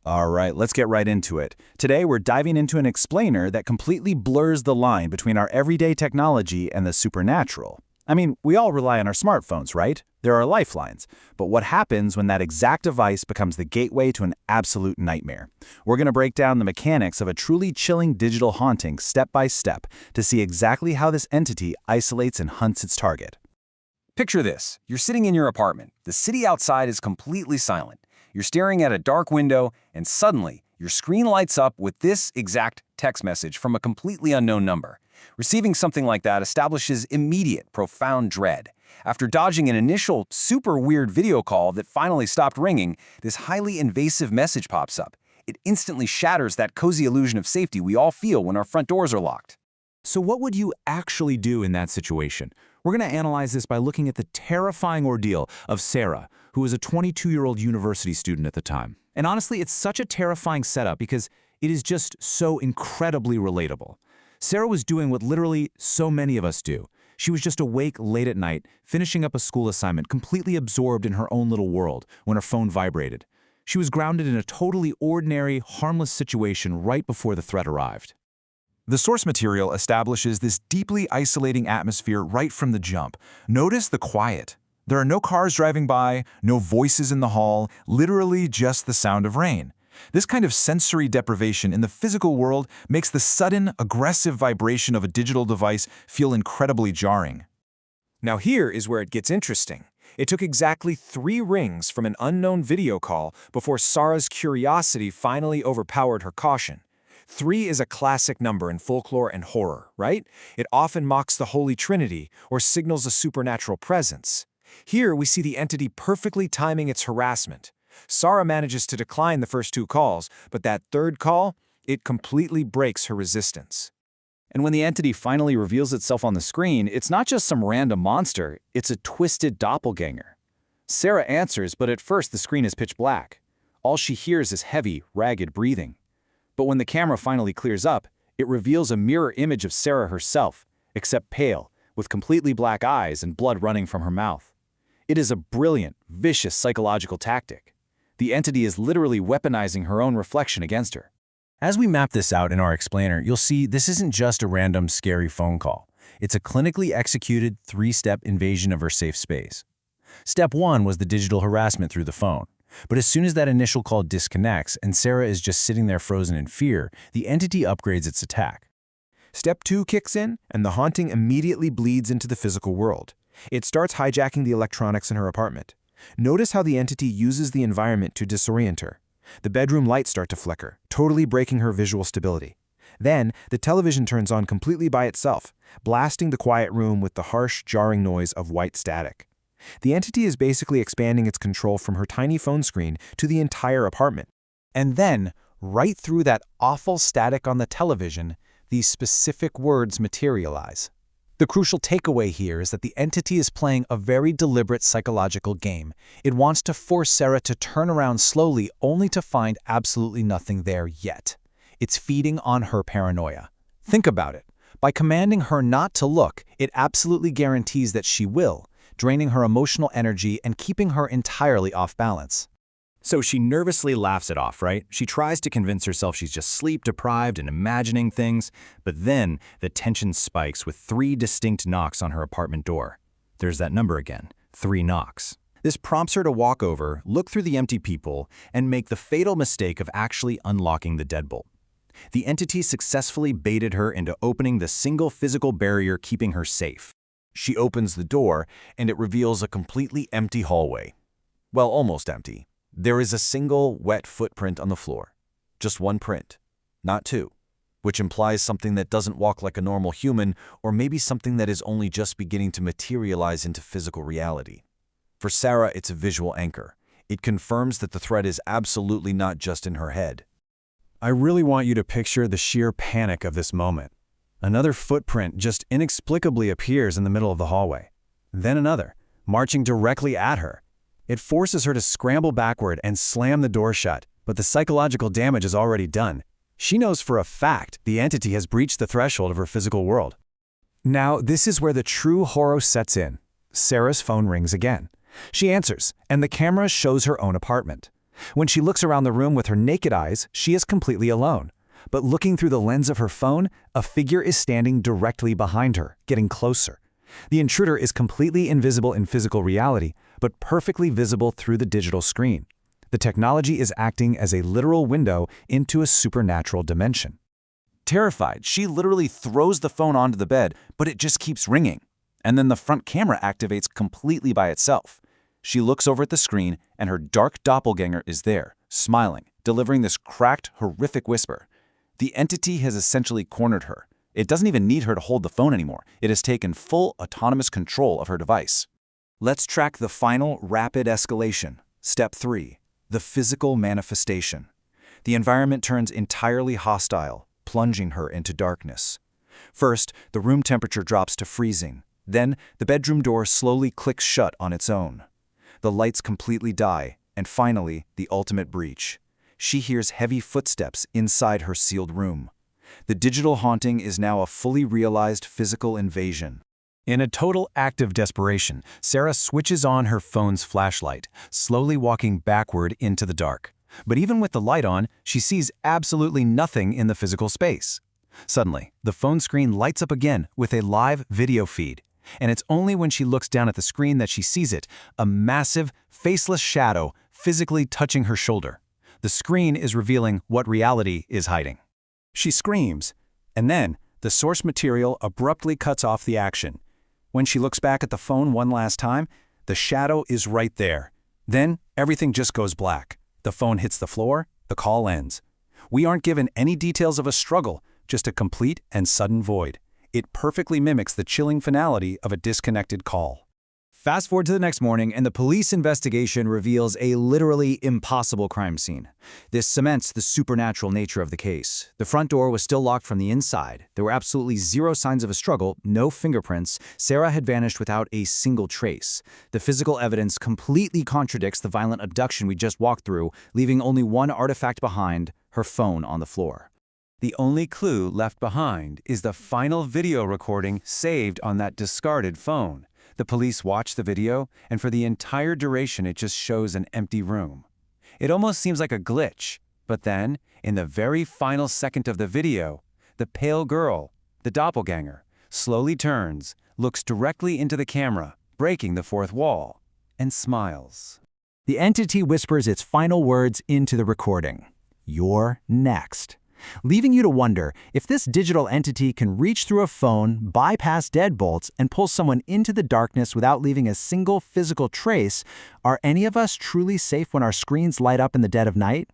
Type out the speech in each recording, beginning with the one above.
All right, let's get right into it. Today, we're diving into an explainer that completely blurs the line between our everyday technology and the supernatural. I mean, we all rely on our smartphones, right? They're our lifelines. But what happens when that exact device becomes the gateway to an absolute nightmare? We're going to break down the mechanics of a truly chilling digital haunting step by step to see exactly how this entity isolates and hunts its target. Picture this. You're sitting in your apartment. The city outside is completely silent. You're staring at a dark window, and suddenly, your screen lights up with this exact text message from a completely unknown number. Receiving something like that establishes immediate, profound dread. After dodging an initial, super weird video call that finally stopped ringing, this highly invasive message pops up. It instantly shatters that cozy illusion of safety we all feel when our front doors are locked. So what would you actually do in that situation? We're going to analyze this by looking at the terrifying ordeal of Sarah, who was a 22-year-old university student at the time. And honestly, it's such a terrifying setup because it is just so incredibly relatable. Sarah was doing what literally so many of us do. She was just awake late at night, finishing up a school assignment, completely absorbed in her own little world when her phone vibrated. She was grounded in a totally ordinary, harmless situation right before the threat arrived. The source material establishes this deeply isolating atmosphere right from the jump. Notice the quiet. There are no cars driving by, no voices in the hall, literally just the sound of rain. This kind of sensory deprivation in the physical world makes the sudden, aggressive vibration of a digital device feel incredibly jarring. Now here is where it gets interesting. It took exactly 3 rings from an unknown video call before Sarah's curiosity finally overpowered her caution. 3 is a classic number in folklore and horror, right? It often mocks the Holy Trinity or signals a supernatural presence. Here we see the entity perfectly timing its harassment. Sarah manages to decline the first 2 calls, but that 3rd call, it completely breaks her resistance. And when the entity finally reveals itself on the screen, it's not just some random monster, it's a twisted doppelganger. Sarah answers, but at first the screen is pitch black. All she hears is heavy, ragged breathing. But when the camera finally clears up, it reveals a mirror image of Sarah herself, except pale, with completely black eyes and blood running from her mouth. It is a brilliant, vicious psychological tactic. The entity is literally weaponizing her own reflection against her. As we map this out in our explainer, you'll see this isn't just a random, scary phone call. It's a clinically executed 3-step invasion of her safe space. Step 1 was the digital harassment through the phone. But as soon as that initial call disconnects and Sarah is just sitting there frozen in fear, the entity upgrades its attack. Step 2 kicks in, and the haunting immediately bleeds into the physical world. It starts hijacking the electronics in her apartment. Notice how the entity uses the environment to disorient her. The bedroom lights start to flicker, totally breaking her visual stability. Then, the television turns on completely by itself, blasting the quiet room with the harsh, jarring noise of white static. The entity is basically expanding its control from her tiny phone screen to the entire apartment. And then, right through that awful static on the television, these specific words materialize. The crucial takeaway here is that the entity is playing a very deliberate psychological game. It wants to force Sarah to turn around slowly only to find absolutely nothing there yet. It's feeding on her paranoia. Think about it. By commanding her not to look, it absolutely guarantees that she will, draining her emotional energy and keeping her entirely off balance. So she nervously laughs it off, right? She tries to convince herself she's just sleep-deprived and imagining things, but then the tension spikes with 3 distinct knocks on her apartment door. There's that number again, 3 knocks. This prompts her to walk over, look through the empty peephole, and make the fatal mistake of actually unlocking the deadbolt. The entity successfully baited her into opening the single physical barrier keeping her safe. She opens the door, and it reveals a completely empty hallway. Well, almost empty. There is a single wet footprint on the floor. Just 1 print, not 2, which implies something that doesn't walk like a normal human, or maybe something that is only just beginning to materialize into physical reality. For Sarah, it's a visual anchor. It confirms that the threat is absolutely not just in her head. I really want you to picture the sheer panic of this moment. Another footprint just inexplicably appears in the middle of the hallway. Then another, marching directly at her. It forces her to scramble backward and slam the door shut, but the psychological damage is already done. She knows for a fact the entity has breached the threshold of her physical world. Now, this is where the true horror sets in. Sarah's phone rings again. She answers, and the camera shows her own apartment. When she looks around the room with her naked eyes, she is completely alone. But looking through the lens of her phone, a figure is standing directly behind her, getting closer. The intruder is completely invisible in physical reality, but perfectly visible through the digital screen. The technology is acting as a literal window into a supernatural dimension. Terrified, she literally throws the phone onto the bed, but it just keeps ringing. And then the front camera activates completely by itself. She looks over at the screen, and her dark doppelganger is there, smiling, delivering this cracked, horrific whisper. The entity has essentially cornered her. It doesn't even need her to hold the phone anymore. It has taken full autonomous control of her device. Let's track the final rapid escalation. Step 3. The physical manifestation. The environment turns entirely hostile, plunging her into darkness. First, the room temperature drops to freezing. Then, the bedroom door slowly clicks shut on its own. The lights completely die, and finally, the ultimate breach. She hears heavy footsteps inside her sealed room. The digital haunting is now a fully realized physical invasion. In a total act of desperation, Sarah switches on her phone's flashlight, slowly walking backward into the dark. But even with the light on, she sees absolutely nothing in the physical space. Suddenly, the phone screen lights up again with a live video feed. And it's only when she looks down at the screen that she sees it, a massive, faceless shadow physically touching her shoulder. The screen is revealing what reality is hiding. She screams, and then the source material abruptly cuts off the action. When she looks back at the phone one last time, the shadow is right there. Then everything just goes black. The phone hits the floor, the call ends. We aren't given any details of a struggle, just a complete and sudden void. It perfectly mimics the chilling finality of a disconnected call. Fast forward to the next morning, and the police investigation reveals a literally impossible crime scene. This cements the supernatural nature of the case. The front door was still locked from the inside. There were absolutely zero signs of a struggle, no fingerprints. Sarah had vanished without a single trace. The physical evidence completely contradicts the violent abduction we just walked through, leaving only one artifact behind, her phone on the floor. The only clue left behind is the final video recording saved on that discarded phone. The police watch the video, and for the entire duration it just shows an empty room. It almost seems like a glitch, but then, in the very final second of the video, the pale girl, the doppelganger, slowly turns, looks directly into the camera, breaking the fourth wall, and smiles. The entity whispers its final words into the recording. "You're next." Leaving you to wonder if this digital entity can reach through a phone, bypass deadbolts, and pull someone into the darkness without leaving a single physical trace. Are any of us truly safe when our screens light up in the dead of night?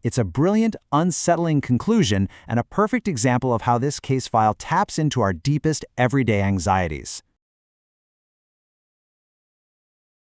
It's a brilliant, unsettling conclusion and a perfect example of how this case file taps into our deepest everyday anxieties.